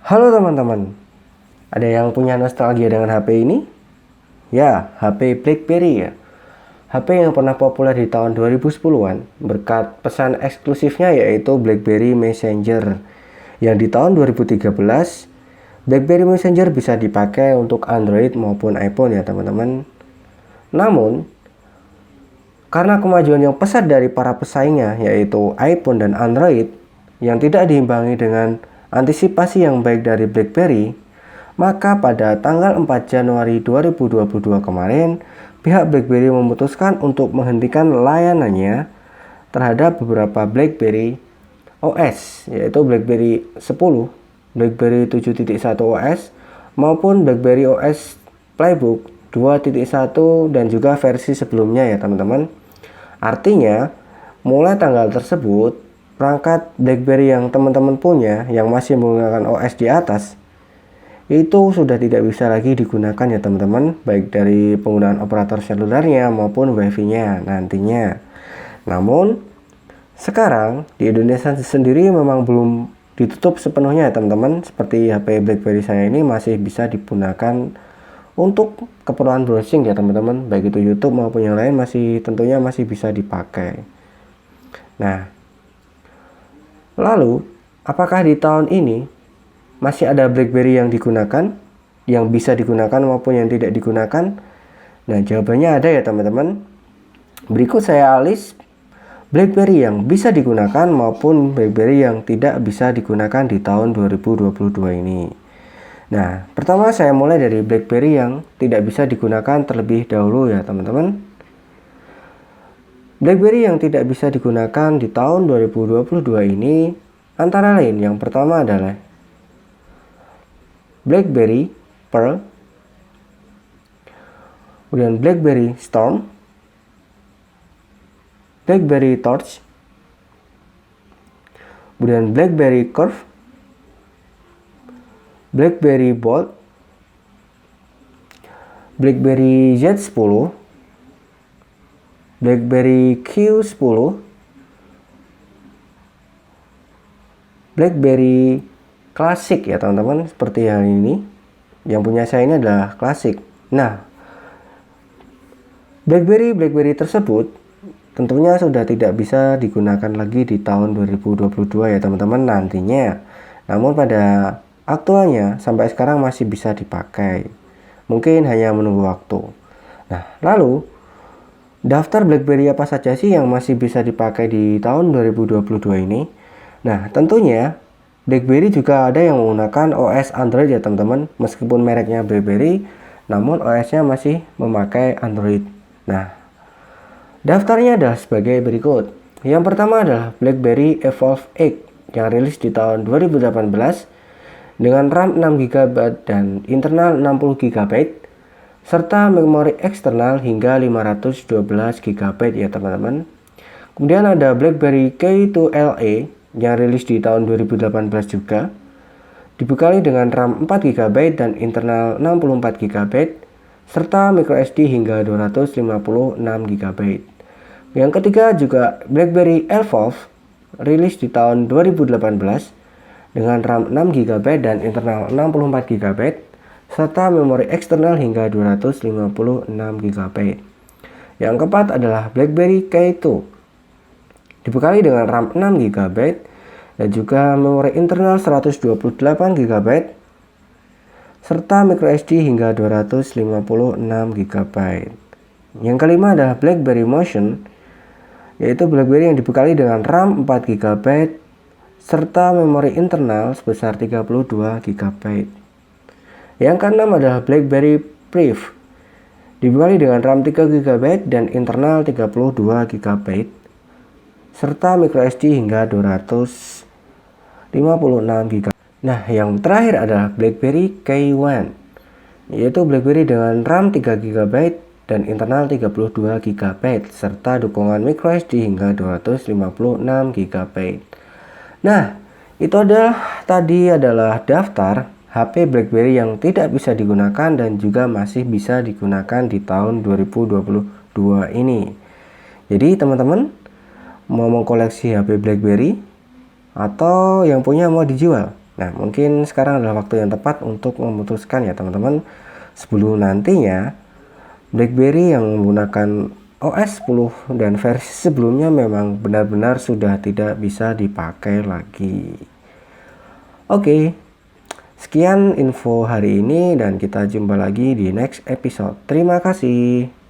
Halo teman-teman, ada yang punya nostalgia dengan HP ini? Ya, HP BlackBerry ya. HP yang pernah populer di tahun 2010-an berkat pesan eksklusifnya yaitu BlackBerry Messenger. Yang di tahun 2013, BlackBerry Messenger bisa dipakai untuk Android maupun iPhone ya teman-teman. Namun, karena kemajuan yang pesat dari para pesaingnya yaitu iPhone dan Android yang tidak diimbangi dengan antisipasi yang baik dari BlackBerry, maka pada tanggal 4 Januari 2022 kemarin, pihak BlackBerry memutuskan untuk menghentikan layanannya terhadap beberapa BlackBerry OS, yaitu BlackBerry 10, BlackBerry 7.1 OS, maupun BlackBerry OS Playbook 2.1 dan juga versi sebelumnya ya teman-teman. Artinya, mulai tanggal tersebut, perangkat BlackBerry yang teman-teman punya yang masih menggunakan OS di atas itu sudah tidak bisa lagi digunakan ya teman-teman, baik dari penggunaan operator selulernya maupun wifi-nya nantinya. Namun, sekarang di Indonesia sendiri memang belum ditutup sepenuhnya ya teman-teman. Seperti HP BlackBerry saya ini masih bisa digunakan untuk keperluan browsing ya teman-teman, baik itu YouTube maupun yang lain tentunya masih bisa dipakai. Nah, lalu apakah di tahun ini masih ada BlackBerry yang digunakan, yang bisa digunakan maupun yang tidak digunakan? Nah, jawabannya ada ya teman-teman. Berikut saya list BlackBerry yang bisa digunakan maupun BlackBerry yang tidak bisa digunakan di tahun 2022 ini. Nah, pertama saya mulai dari BlackBerry yang tidak bisa digunakan terlebih dahulu ya teman-teman. BlackBerry yang tidak bisa digunakan di tahun 2022 ini antara lain yang pertama adalah BlackBerry Pearl, kemudian BlackBerry Storm, BlackBerry Torch, kemudian BlackBerry Curve, BlackBerry Bold, BlackBerry Z10, BlackBerry Q10, BlackBerry Classic ya teman-teman, seperti hal ini. Yang punya saya ini adalah Classic. Nah, BlackBerry tersebut tentunya sudah tidak bisa digunakan lagi di tahun 2022 ya teman-teman nantinya. Namun pada aktualnya sampai sekarang masih bisa dipakai. Mungkin hanya menunggu waktu. Nah, lalu daftar BlackBerry apa saja sih yang masih bisa dipakai di tahun 2022 ini? Nah, tentunya BlackBerry juga ada yang menggunakan OS Android ya teman-teman. Meskipun mereknya BlackBerry, namun OS-nya masih memakai Android. Nah, daftarnya adalah sebagai berikut. Yang pertama adalah BlackBerry Evolve 8 yang rilis di tahun 2018 dengan RAM 6GB dan internal 60GB serta memori eksternal hingga 512GB ya teman-teman. Kemudian ada BlackBerry K2LA yang rilis di tahun 2018 juga, dibekali dengan RAM 4GB dan internal 64GB serta microSD hingga 256GB. Yang ketiga juga BlackBerry Evolve rilis di tahun 2018 dengan RAM 6GB dan internal 64GB serta memori eksternal hingga 256GB. Yang keempat adalah BlackBerry K2 dibekali dengan RAM 6GB dan juga memori internal 128GB serta microSD hingga 256GB. Yang kelima adalah BlackBerry Motion, yaitu BlackBerry yang dibekali dengan RAM 4GB serta memori internal sebesar 32GB. Yang keenam adalah BlackBerry Priv, dibekali dengan RAM 3GB dan internal 32GB serta microSD hingga 256GB. Nah, yang terakhir adalah BlackBerry K1, yaitu BlackBerry dengan RAM 3GB dan internal 32GB serta dukungan microSD hingga 256GB. Nah, itu adalah daftar HP BlackBerry yang tidak bisa digunakan dan juga masih bisa digunakan di tahun 2022 ini. Jadi teman-teman mau mengkoleksi HP BlackBerry atau yang punya mau dijual? Nah, mungkin sekarang adalah waktu yang tepat untuk memutuskan ya teman-teman, sebelum nantinya BlackBerry yang menggunakan OS 10 dan versi sebelumnya memang benar-benar sudah tidak bisa dipakai lagi. Oke, sekian info hari ini dan kita jumpa lagi di next episode. Terima kasih.